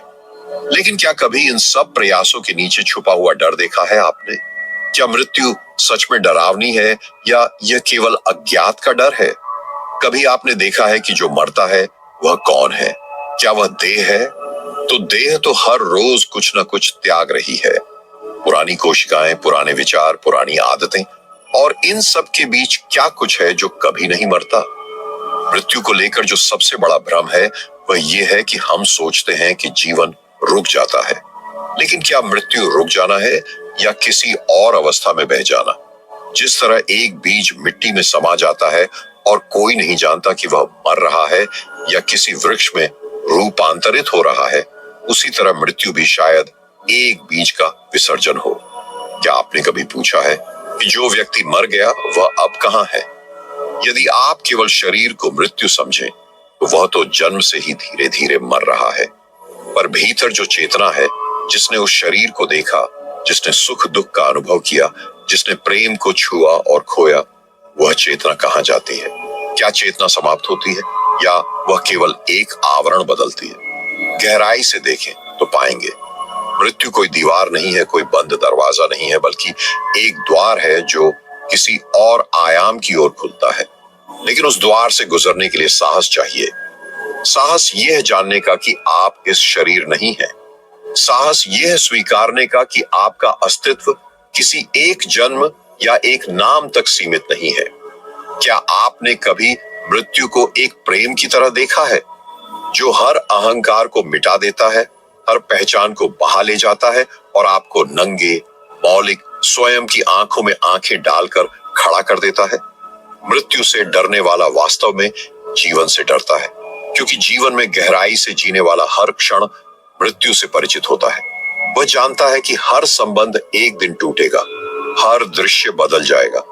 A: लेकिन क्या कभी इन सब प्रयासों के नीचे छुपा हुआ डर देखा है आपने? क्या मृत्यु सच में डरावनी है, या यह केवल अज्ञात का डर है? कभी आपने देखा है कि जो मरता है वह कौन है? क्या वह देह है? तो देह तो हर रोज कुछ न कुछ त्याग रही है। पुरानी कोशिकाएं, पुराने विचार, पुरानी आदतें, और इन सब के बीच क्या कुछ है जो कभी नहीं मरता? मृत्यु को लेकर जो सबसे बड़ा भ्रम है वह यह है कि हम सोचते हैं कि जीवन रुक जाता है। लेकिन क्या मृत्यु रुक जाना है, या किसी और अवस्था में बह जाना? जिस तरह एक बीज मिट्टी में समा जाता है और कोई नहीं जानता कि वह मर रहा है या किसी वृक्ष में रूपांतरित हो रहा है, उसी तरह मृत्यु भी शायद एक बीज का विसर्जन हो। क्या आपने कभी पूछा है कि जो व्यक्ति मर गया वह अब कहां है? यदि आप केवल शरीर को मृत्यु समझें, तो वह तो जन्म से ही धीरे धीरे मर रहा है। पर भीतर जो चेतना है, जिसने उस शरीर को देखा, जिसने सुख दुख का अनुभव किया, जिसने प्रेम को छुआ और खोया, वह चेतना कहां जाती है? क्या चेतना समाप्त होती है, या वह केवल एक आवरण बदलती है? गहराई से देखें तो पाएंगे मृत्यु कोई दीवार नहीं है, कोई बंद दरवाजा नहीं है, बल्कि एक द्वार है जो किसी और आयाम की ओर खुलता है। लेकिन उस द्वार से गुजरने के लिए साहस चाहिए। साहस यह है जानने का कि आप इस शरीर नहीं है। साहस यह है स्वीकारने का कि आपका अस्तित्व किसी एक जन्म या एक नाम तक सीमित नहीं है। क्या आपने कभी मृत्यु को एक प्रेम की तरह देखा है, जो हर अहंकार को मिटा देता है, हर पहचान को बहा ले जाता है और आपको नंगे, मौलिक, स्वयं की आंखों में आंखें डालकर खड़ा कर देता है? मृत्यु से डरने वाला वास्तव में जीवन से डरता है, क्योंकि जीवन में गहराई से जीने वाला हर क्षण मृत्यु से परिचित होता है। वह जानता है कि हर संबंध एक दिन टूटेगा, हर दृश्य बदल जाएगा,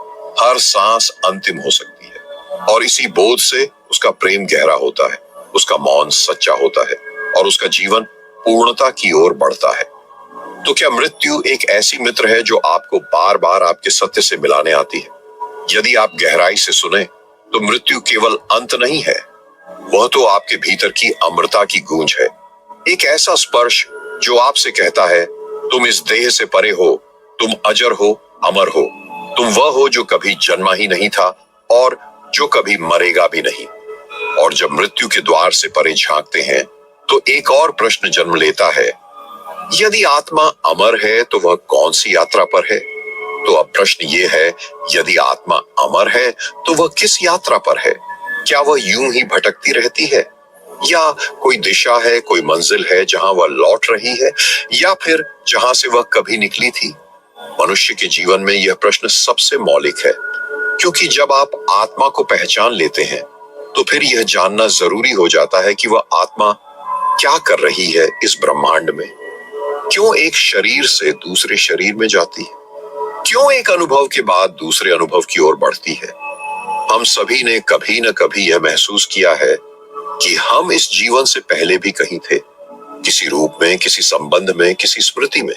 A: हर सांस अंतिम हो सकती है। और इसी बोध से उसका प्रेम गहरा होता है, उसका मौन सच्चा होता है और उसका जीवन पूर्णता की ओर बढ़ता है। तो क्या मृत्यु एक ऐसी मित्र है जो आपको बार बार आपके सत्य से मिलाने आती है? यदि आप गहराई से सुने तो मृत्यु केवल अंत नहीं है, वह तो आपके भीतर की अमरता की गूंज है। एक ऐसा स्पर्श जो आपसे कहता है, तुम इस देह से परे हो, तुम अजर हो, अमर हो, तुम वह हो जो कभी जन्मा ही नहीं था और जो कभी मरेगा भी नहीं। और जब मृत्यु के द्वार से परे झांकते हैं तो एक और प्रश्न जन्म लेता है, यदि आत्मा अमर है तो वह कौन सी यात्रा पर है? तो अब प्रश्न ये है, यदि आत्मा अमर है तो वह किस यात्रा पर है? क्या वह यूं ही भटकती रहती है, या कोई दिशा है, कोई मंजिल है जहां वह लौट रही है, या फिर जहां से वह कभी निकली थी? मनुष्य के जीवन में यह प्रश्न सबसे मौलिक है, क्योंकि जब आप आत्मा को पहचान लेते हैं तो फिर यह जानना जरूरी हो जाता है कि वह आत्मा क्या कर रही है इस ब्रह्मांड में। क्यों एक शरीर से दूसरे शरीर में जाती है? क्यों एक अनुभव के बाद दूसरे अनुभव की ओर बढ़ती है? हम सभी ने कभी न कभी यह महसूस किया है कि हम इस जीवन से पहले भी कहीं थे, किसी रूप में, किसी संबंध में, किसी स्मृति में।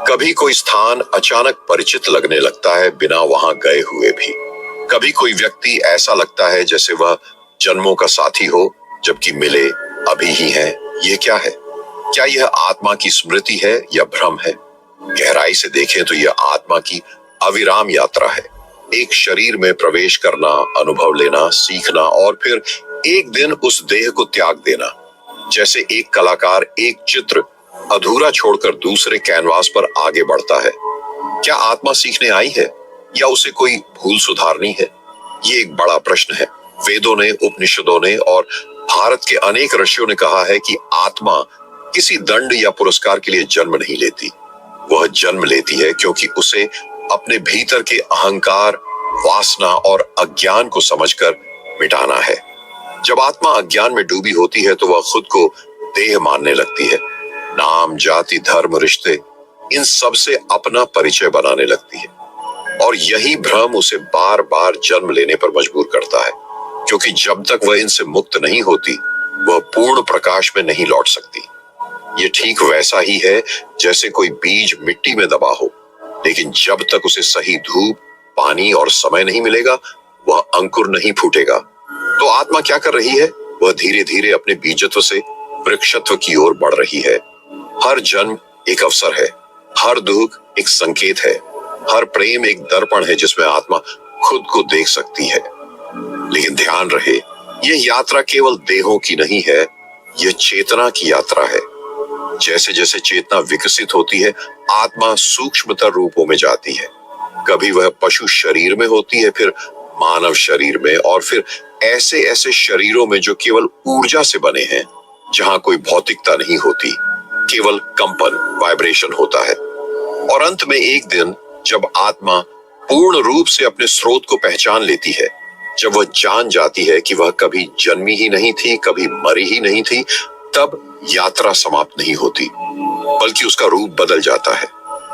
A: कभी कोई स्थान अचानक परिचित लगने लगता है बिना वहां गए हुए भी। कभी कोई व्यक्ति ऐसा लगता है जैसे वह जन्मों का साथी हो, जबकि मिले अभी ही है। ये क्या है? क्या यह आत्मा की स्मृति है या भ्रम है? गहराई से देखें तो यह आत्मा की अविराम यात्रा है। एक शरीर में प्रवेश करना, अनुभव लेना, सीखना और फिर एक दिन उस देह को त्याग देना। जैसे एक कलाकार एक चित्र अधूरा छोड़कर दूसरे कैनवास पर आगे बढ़ता है। क्या आत्मा सीखने आई है या उसे कोई भूल सुधारनी है? ये एक बड़ा प्रश्न है। वेदों ने, उपनिषदों ने और भारत के अनेक ऋषियों ने कहा है कि आत्मा किसी दंड या पुरस्कार के लिए जन्म नहीं लेती। वह जन्म लेती है क्योंकि उसे अपने भीतर के अहंकार, वासना और अज्ञान को समझकर मिटाना है। जब आत्मा अज्ञान में डूबी होती है तो वह खुद को देह मानने लगती है। नाम, जाति, धर्म, रिश्ते, इन सब से अपना परिचय बनाने लगती है। और यही भ्रम उसे बार बार जन्म लेने पर मजबूर करता है, क्योंकि जब तक वह इनसे मुक्त नहीं होती, वह पूर्ण प्रकाश में नहीं लौट सकती। ये ठीक वैसा ही है जैसे कोई बीज मिट्टी में दबा हो, लेकिन जब तक उसे सही धूप, पानी और समय नहीं मिलेगा, वह अंकुर नहीं फूटेगा। तो आत्मा क्या कर रही है? वह धीरे धीरे अपने बीजत्व से वृक्षत्व की ओर बढ़ रही है। हर जन्म एक अवसर है, हर दुख एक संकेत है, हर प्रेम एक दर्पण है जिसमें आत्मा खुद को देख सकती है। लेकिन ध्यान रहे, यह यात्रा केवल देहों की नहीं है, यह चेतना की यात्रा है। जैसे जैसे चेतना विकसित होती है, आत्मा सूक्ष्मतर रूपों में जाती है। कभी वह पशु शरीर में होती है, फिर मानव शरीर में, और फिर ऐसे ऐसे शरीरों में जो केवल ऊर्जा से बने हैं, जहां कोई भौतिकता नहीं होती, केवल कंपन, वाइब्रेशन होता है। और अंत में एक दिन जब आत्मा पूर्ण रूप से अपने स्रोत को पहचान लेती है, जब वह जान जाती है कि वह कभी जन्मी ही नहीं थी, कभी मरी ही नहीं थी, तब यात्रा समाप्त नहीं होती, बल्कि उसका रूप बदल जाता है।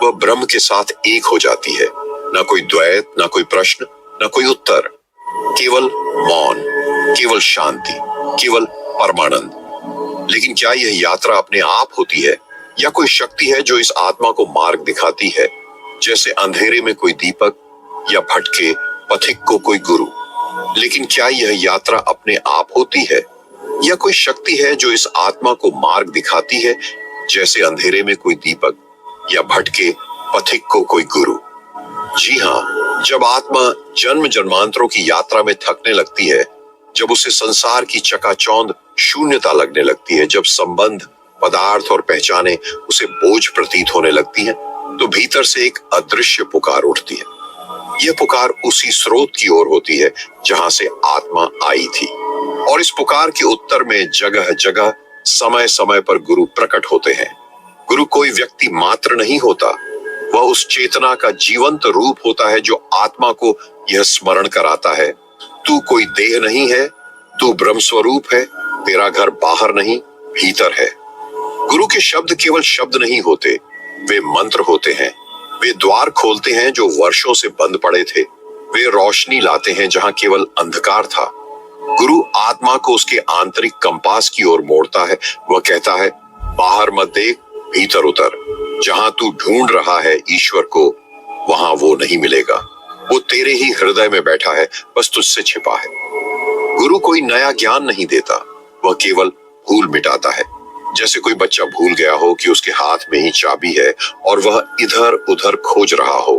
A: वह ब्रह्म के साथ एक हो जाती है। न कोई द्वैत, न कोई प्रश्न, न कोई उत्तर, केवल मौन, केवल शांति, केवल परमानंद। लेकिन क्या यह यात्रा अपने आप होती है या कोई शक्ति है जो इस आत्मा को मार्ग दिखाती है, जैसे अंधेरे में कोई दीपक या भटके पथिक को कोई गुरु? लेकिन क्या यह यात्रा अपने आप होती है या कोई शक्ति है जो इस आत्मा को मार्ग दिखाती है, जैसे अंधेरे में कोई दीपक या भटके पथिक को कोई गुरु। जी हाँ, जब आत्मा जन्म जन्मांतरों की यात्रा में थकने लगती है, जब उसे संसार की चकाचौंध शून्यता लगने लगती है, जब संबंध, पदार्थ और पहचाने उसे बोझ प्रतीत होने लगती हैं, तो भीतर से एक अदृश्य पुकार उठती है। यह पुकार उसी स्रोत की ओर होती है जहां से आत्मा आई थी, और इस पुकार के उत्तर में जगह जगह समय समय पर गुरु प्रकट होते हैं। गुरु कोई व्यक्ति मात्र नहीं होता, वह उस चेतना का जीवंत रूप होता है जो आत्मा को यह स्मरण कराता है, तू कोई देह नहीं है, तू ब्रह्म स्वरूप है, तेरा घर बाहर नहीं भीतर है। गुरु के शब्द केवल शब्द नहीं होते, वे मंत्र होते हैं। वे द्वार खोलते हैं जो वर्षों से बंद पड़े थे, वे रोशनी लाते हैं जहां केवल अंधकार था। गुरु आत्मा को उसके आंतरिक कंपास की ओर मोड़ता है। वह कहता है, बाहर मत देख, भीतर उतर। जहां तू ढूंढ रहा है ईश्वर को, वहां वो नहीं मिलेगा। वो तेरे ही हृदय में बैठा है, बस तुझसे छिपा है। गुरु कोई नया ज्ञान नहीं देता, वह केवल भूल मिटाता है। जैसे कोई बच्चा भूल गया हो कि उसके हाथ में ही चाबी है और वह इधर उधर खोज रहा हो,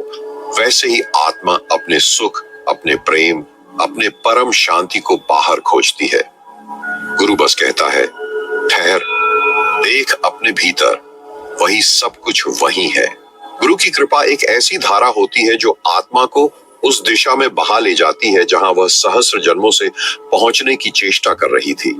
A: वैसे ही आत्मा अपने सुख, अपने प्रेम, अपने परम शांति को बाहर खोजती है। गुरु बस कहता है, ठहर, देख अपने भीतर, वही सब कुछ वही है। गुरु की कृपा एक ऐसी धारा होती है जो आत्मा को उस दिशा में बहा ले जाती है जहां वह सहस्र जन्मों से पहुंचने की चेष्टा कर रही थी।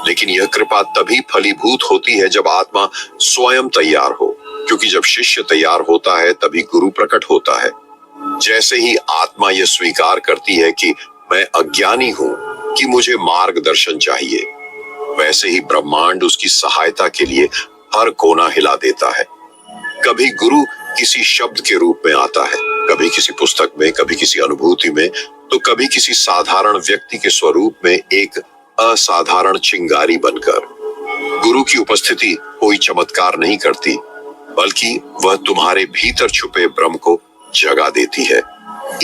A: लेकिन यह कृपा तभी फलीभूत होती है जब आत्मा स्वयं तैयार हो, क्योंकि जब शिष्य तैयार होता है तभी गुरु प्रकट होता है। जैसे ही आत्मा यह स्वीकार करती है कि मैं अज्ञानी हूं, कि मुझे मार्गदर्शन चाहिए, वैसे ही ब्रह्मांड उसकी सहायता के लिए हर कोना हिला देता है। कभी गुरु किसी शब्द के रूप में आता है, कभी किसी पुस्तक में, कभी किसी अनुभूति में, तो कभी किसी साधारण व्यक्ति के स्वरूप में एक असाधारण चिंगारी बनकर। गुरु की उपस्थिति कोई चमत्कार नहीं करती, बल्कि वह तुम्हारे भीतर छुपे ब्रह्म को जगा देती है।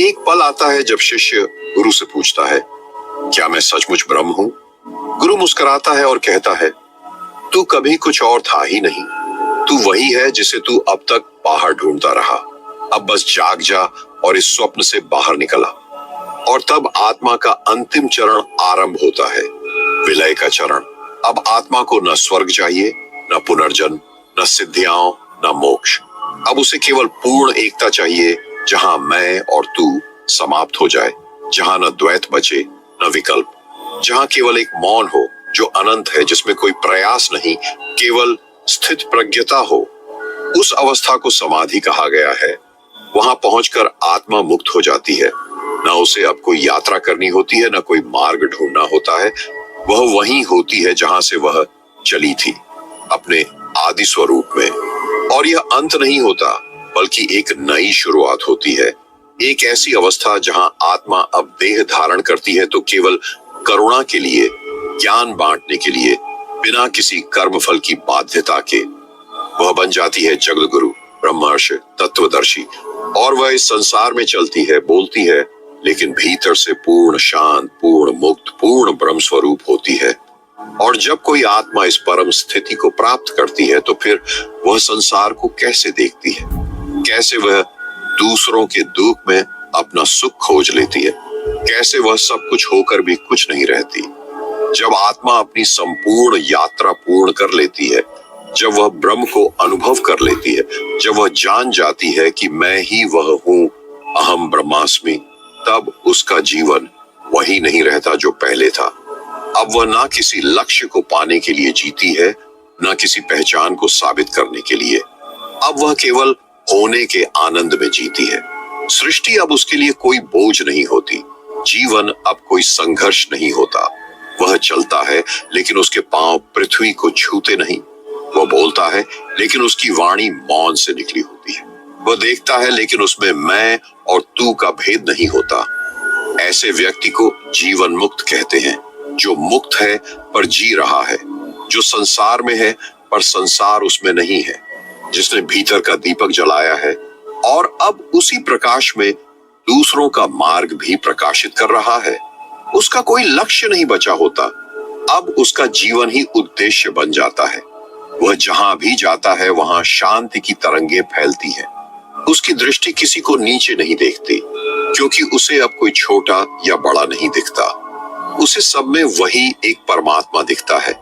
A: एक पल आता है जब शिष्य गुरु से पूछता है, क्या मैं सचमुच ब्रह्म हूं? गुरु मुस्कुराता है और कहता है, तू कभी कुछ और था ही नहीं, तू वही है जिसे तू अब तक बाहर ढूंढता रहा। अब बस जाग जा और इस स्वप्न से बाहर निकला। और तब आत्मा का अंतिम चरण आरंभ होता है, विलय का चरण। अब आत्मा को न स्वर्ग चाहिए, न पुनर्जन्म, न सिद्धियां, न मोक्ष। अब उसे केवल पूर्ण एकता चाहिए, जहां मैं और तू समाप्त हो जाए, जहां न द्वैत बचे न विकल्प, जहां केवल एक मौन हो जो अनंत है, जिसमें कोई प्रयास नहीं, केवल स्थित प्रज्ञता हो। उस अवस्था को समाधि कहा गया है। वहां पहुंचकर आत्मा मुक्त हो जाती है। न उसे अब कोई यात्रा करनी होती है, न कोई मार्ग ढूंढना होता है। वह वहीं होती है जहां से वह चली थी, अपने आदि स्वरूप में। और यह अंत नहीं होता, बल्कि एक नई शुरुआत होती है। एक ऐसी अवस्था जहां आत्मा अब देह धारण करती है तो केवल करुणा के लिए, ज्ञान बांटने के लिए, बिना किसी कर्मफल की बाध्यता के। वह बन जाती है जगत गुरु, ब्रह्मर्षि, तत्वदर्शी, और वह इस संसार में चलती है, बोलती है, लेकिन भीतर से पूर्ण शांत, पूर्ण मुक्त, पूर्ण ब्रह्म स्वरूप होती है। और जब कोई आत्मा इस परम स्थिति को प्राप्त करती है तो फिर वह संसार को कैसे देखती है, कैसे वह दूसरों के दुख में अपना सुख खोज लेती है, कैसे वह सब कुछ होकर भी कुछ नहीं रहती। जब आत्मा अपनी संपूर्ण यात्रा पूर्ण कर लेती है, जब वह ब्रह्म को अनुभव कर लेती है, जब वह जान जाती है कि मैं ही वह हूं, अहम ब्रह्मास्मि, तब उसका जीवन वही नहीं रहता जो पहले था। अब वह ना किसी लक्ष्य को पाने के लिए जीती है, ना किसी पहचान को साबित करने के लिए। अब वह केवल होने के आनंद में जीती है। सृष्टि अब उसके लिए कोई बोझ नहीं होती, जीवन अब कोई संघर्ष नहीं होता। वह चलता है लेकिन उसके पांव पृथ्वी को छूते नहीं। वह बोलता है लेकिन उसकी वाणी मौन से निकली होती है। वह देखता है लेकिन उसमें मैं और तू का भेद नहीं होता। ऐसे व्यक्ति को जीवन मुक्त कहते हैं, जो मुक्त है पर जी रहा है, जो संसार में है पर संसार उसमें नहीं है, जिसने भीतर का दीपक जलाया है और अब उसी प्रकाश में दूसरों का मार्ग भी प्रकाशित कर रहा है। उसका कोई लक्ष्य नहीं बचा होता, अब उसका जीवन ही उद्देश्य बन जाता है। वह जहां भी जाता है वहां शांति की तरंगे फैलती है। उसकी दृष्टि किसी को नीचे नहीं देखती, क्योंकि उसे अब कोई छोटा या बड़ा नहीं दिखता। उसे सब में वही एक परमात्मा दिखता है,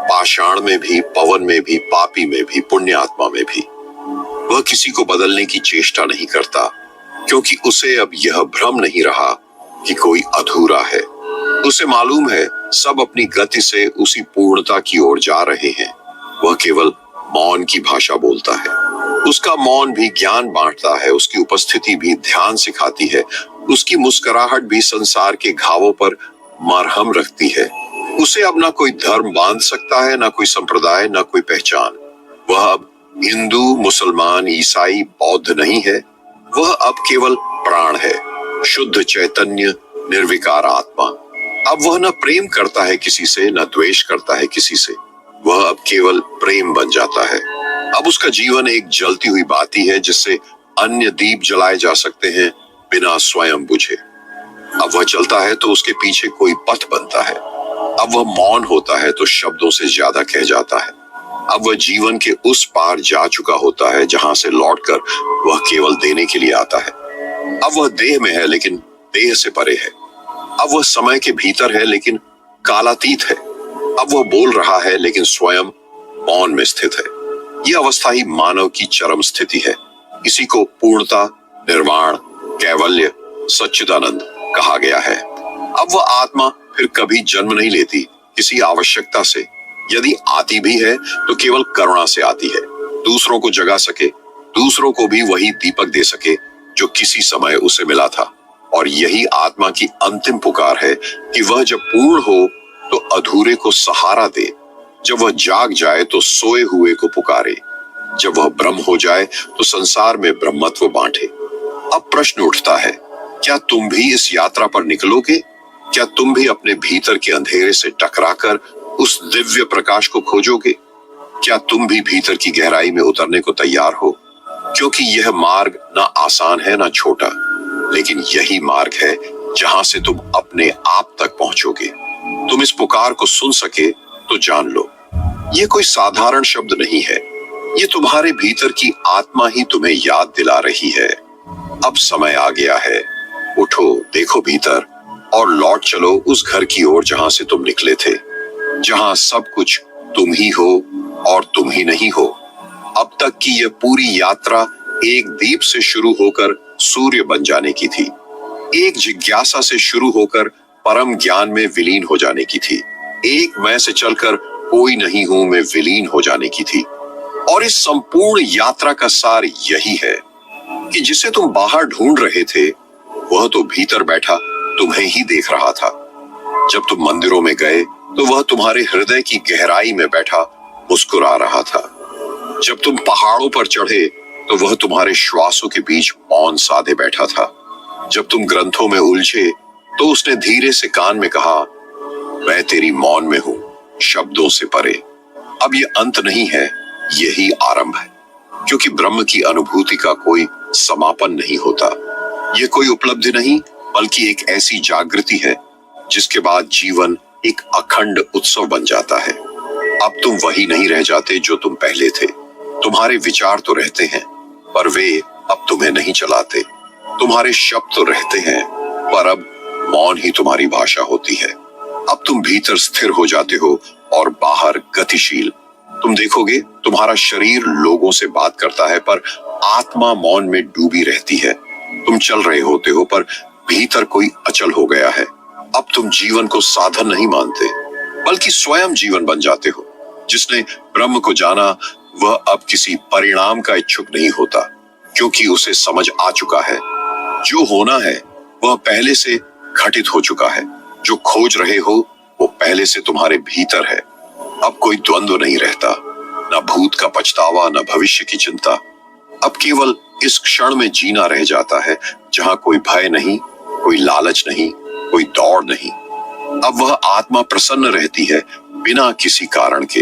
A: पाषाण में भी, पवन में भी, पापी में भी, पुण्यात्मा में भी। वह किसी को बदलने की चेष्टा नहीं करता, क्योंकि उसे अब यह भ्रम नहीं रहा कि कोई अधूरा है। उसे मालूम है सब अपनी गति से उसी पूर्णता की ओर जा रहे हैं। वह केवल मौन की भाषा बोलता है। उसका मौन भी ज्ञान बांटता है, उसकी उपस्थिति भी ध्यान सिखाती है, उसकी मुस्कुराहट भी संसार के घावों पर मरहम रखती है। उसे अब ना कोई धर्म बांध सकता है, ना कोई संप्रदाय, ना कोई पहचान। वह अब हिंदू, मुसलमान, ईसाई, बौद्ध नहीं है। वह अब केवल प्राण है, शुद्ध चैतन्य, निर्विकार आत्मा। अब वह न प्रेम करता है किसी से, न द्वेष करता है किसी से। वह अब केवल प्रेम बन जाता है। अब उसका जीवन एक जलती हुई बाती है, जिससे अन्य दीप जलाए जा सकते हैं बिना स्वयं बुझे। अब वह चलता है तो उसके पीछे कोई पथ बनता है। अब वह मौन होता है तो शब्दों से ज्यादा कह जाता है। अब वह जीवन के उस पार जा चुका होता है जहां से लौटकर वह केवल देने के लिए आता है। अब वह देह में है लेकिन देह से परे है। अब वह समय के भीतर है लेकिन कालातीत है। अब वह बोल रहा है लेकिन स्वयं मौन में स्थित है। यह अवस्था ही मानव की चरम स्थिति है। इसी को पूर्णता, निर्वाण, कैवल्य, सच्चिदानंद कहा गया है। अब वह आत्मा फिर कभी जन्म नहीं लेती किसी आवश्यकता से। यदि आती भी है तो केवल करुणा से आती है, दूसरों को जगा सके, दूसरों को भी वही दीपक दे सके जो किसी समय उसे मिला था। और यही आत्मा की अंतिम पुकार है कि वह जब पूर्ण हो तो अधूरे को सहारा दे, जब वह जाग जाए तो सोए हुए को पुकारे, जब वह ब्रह्म हो जाए तो संसार में ब्रह्मत्व बांटे। अब प्रश्न उठता है, क्या तुम भी इस यात्रा पर निकलोगे? क्या तुम भी अपने भीतर के अंधेरे से टकराकर उस दिव्य प्रकाश को खोजोगे? क्या तुम भी भीतर की गहराई में उतरने को तैयार हो? क्योंकि यह मार्ग ना आसान है ना छोटा, लेकिन यही मार्ग है जहां से तुम अपने आप तक पहुंचोगे। तुम इस पुकार को सुन सके तो जान लो, ये कोई साधारण शब्द नहीं है। ये तुम्हारे भीतर की आत्मा ही तुम्हें याद दिला रही है, अब समय आ गया है। उठो, देखो भीतर और लौट चलो उस घर की ओर जहां से तुम निकले थे, जहां सब कुछ तुम ही हो और तुम ही नहीं हो। अब तक की यह पूरी यात्रा एक दीप से शुरू होकर सूर्य बन जाने की थी, एक जिज्ञासा से शुरू होकर परम ज्ञान में विलीन हो जाने की थी, एक मैं से चलकर कोई नहीं हूं में विलीन हो जाने की थी। और इस संपूर्ण यात्रा का सार यही है कि जिसे तुम बाहर ढूंढ रहे थे वह तो भीतर बैठा तुम्हें ही देख रहा था। जब तुम मंदिरों में गए तो वह तुम्हारे हृदय की गहराई में बैठा मुस्कुरा रहा था। जब तुम पहाड़ों पर चढ़े तो वह तुम्हारे श्वासों के बीच मौन साधे बैठा था। जब तुम ग्रंथों में उलझे तो उसने धीरे से कान में कहा, मैं तेरी मौन में हूं, शब्दों से परे। अब ये अंत नहीं है, यही आरंभ है, क्योंकि ब्रह्म की अनुभूति का कोई समापन नहीं होता। यह कोई उपलब्धि नहीं, बल्कि एक ऐसी जागृति है जिसके बाद जीवन एक अखंड उत्सव बन जाता है। अब तुम वही नहीं रह जाते जो तुम पहले थे। तुम्हारे विचार तो रहते हैं, पर वे अब तुम्हें नहीं चलाते। तुम्हारे शब्द तो रहते हैं, पर अब मौन ही तुम्हारी भाषा होती है। अब तुम भीतर स्थिर हो जाते हो और बाहर गतिशील। तुम देखोगे तुम्हारा शरीर लोगों से बात करता है, पर आत्मा मौन में डूबी रहती है। तुम चल रहे होते हो, पर भीतर कोई अचल हो गया है। अब तुम जीवन को साधन नहीं मानते, बल्कि स्वयं जीवन बन जाते हो। जिसने ब्रह्म को जाना वह अब किसी परिणाम का इच्छुक नहीं होता, क्योंकि उसे समझ आ चुका है जो होना है वह पहले से घटित हो चुका है। जो खोज रहे हो वो पहले से तुम्हारे भीतर है। अब कोई द्वंद्व नहीं रहता, न भूत का पछतावा, न भविष्य की चिंता। अब केवल इस क्षण में जीना रह जाता है, जहां कोई भय नहीं, कोई लालच नहीं, कोई दौड़ नहीं। अब वह आत्मा प्रसन्न रहती है बिना किसी कारण के।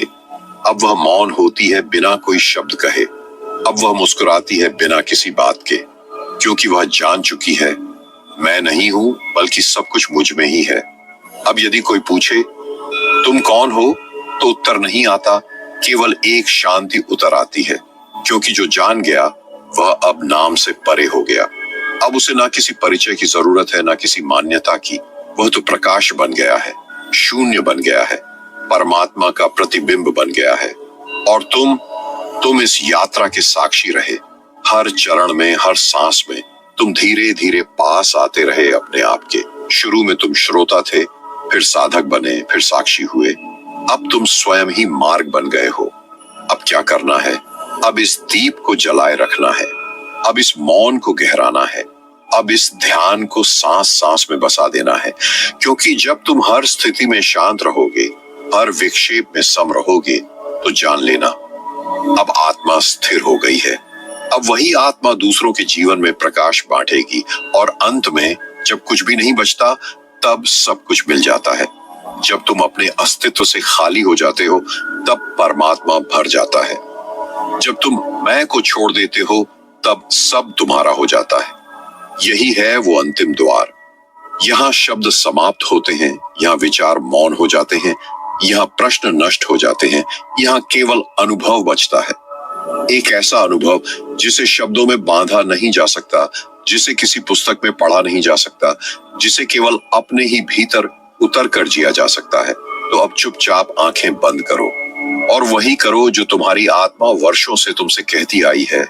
A: अब वह मौन होती है बिना कोई शब्द कहे। अब वह मुस्कुराती है बिना किसी बात के, क्योंकि वह जान चुकी है मैं नहीं हूं, बल्कि सब कुछ मुझ में ही है। अब यदि कोई पूछे तुम कौन हो, तो उत्तर नहीं आता केवल एक शांति उतर आती है, क्योंकि जो जान गया वह अब नाम से परे हो गया। अब उसे ना किसी परिचय की जरूरत है, ना किसी मान्यता की। वह तो प्रकाश बन गया है, शून्य बन गया है, परमात्मा का प्रतिबिंब बन गया है। और तुम इस यात्रा के साक्षी रहे। हर चरण में, हर सांस में तुम धीरे धीरे पास आते रहे अपने आप के। शुरू में तुम श्रोता थे, फिर साधक बने, फिर साक्षी हुए। अब तुम स्वयं ही मार्ग बन गए हो। अब क्या करना है? अब इस दीप को जलाए रखना है, अब इस मौन को गहराना है, अब इस ध्यान को सांस सांस में बसा देना है। क्योंकि जब तुम हर स्थिति में शांत रहोगे, हर विक्षेप में सम रहोगे, तो जान लेना अब आत्मा स्थिर हो गई है। अब वही आत्मा दूसरों के जीवन में प्रकाश बांटेगी, और अंत में जब कुछ भी नहीं बचता, तब सब कुछ मिल जाता है। जब तुम अपने अस्तित्व से खाली हो जाते हो, तब परमात्मा भर जाता है। जब तुम मैं को छोड़ देते हो, तब सब तुम्हारा हो जाता है। यही है वो अंतिम द्वार। यहाँ शब्द समाप्त होते हैं, यहाँ विचार मौन हो जाते हैं, यहाँ प्रश्न नष्ट हो जाते हैं, यहाँ केवल अनुभव बचता है। एक ऐसा अनुभव जिसे शब्दों में बांधा नहीं जा सकता, जिसे किसी पुस्तक में पढ़ा नहीं जा सकता, जिसे केवल अपने ही भीतर उतर कर जिया जा सकता है। तो अब चुपचाप आंखें बंद करो, और वही करो जो तुम्हारी आत्मा वर्षों से तुमसे कहती आई है।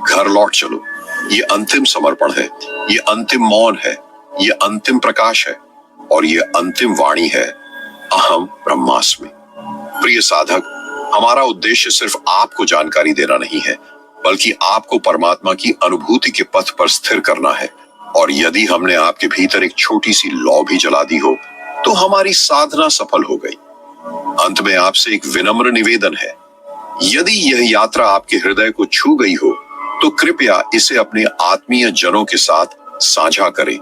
A: घर लौट चलो। ये अंतिम समर्पण है, ये अंतिम मौन है, ये अंतिम प्रकाश है, और ये अंतिम वाणी है, अहम ब्रह्मास्मि। प्रिय साधक, हमारा उद्देश्य सिर्फ आपको जानकारी देना नहीं है, बल्कि आपको परमात्मा की अनुभूति के पथ पर स्थिर करना है। और यदि हमने आपके भीतर एक छोटी सी लौ भी जला दी हो, तो हमारी साधना सफल हो गई। अंत में आपसे एक विनम्र निवेदन है। यदि यह यात्रा आपके हृदय को छू गई हो, तो कृपया इसे अपने आत्मीय जनों के साथ साझा करें,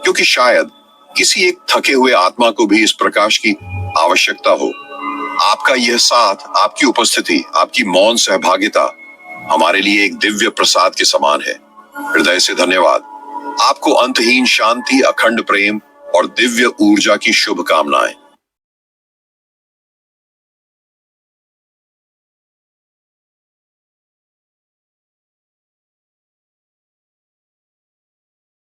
A: क्योंकि शायद किसी एक थके हुए आत्मा को भी इस प्रकाश की आवश्यकता हो। आपका यह साथ, आपकी उपस्थिति, आपकी मौन सहभागिता हमारे लिए एक दिव्य प्रसाद के समान है। हृदय से धन्यवाद। आपको अंतहीन शांति, अखंड प्रेम और दिव्य ऊर्जा की शुभकामनाएं।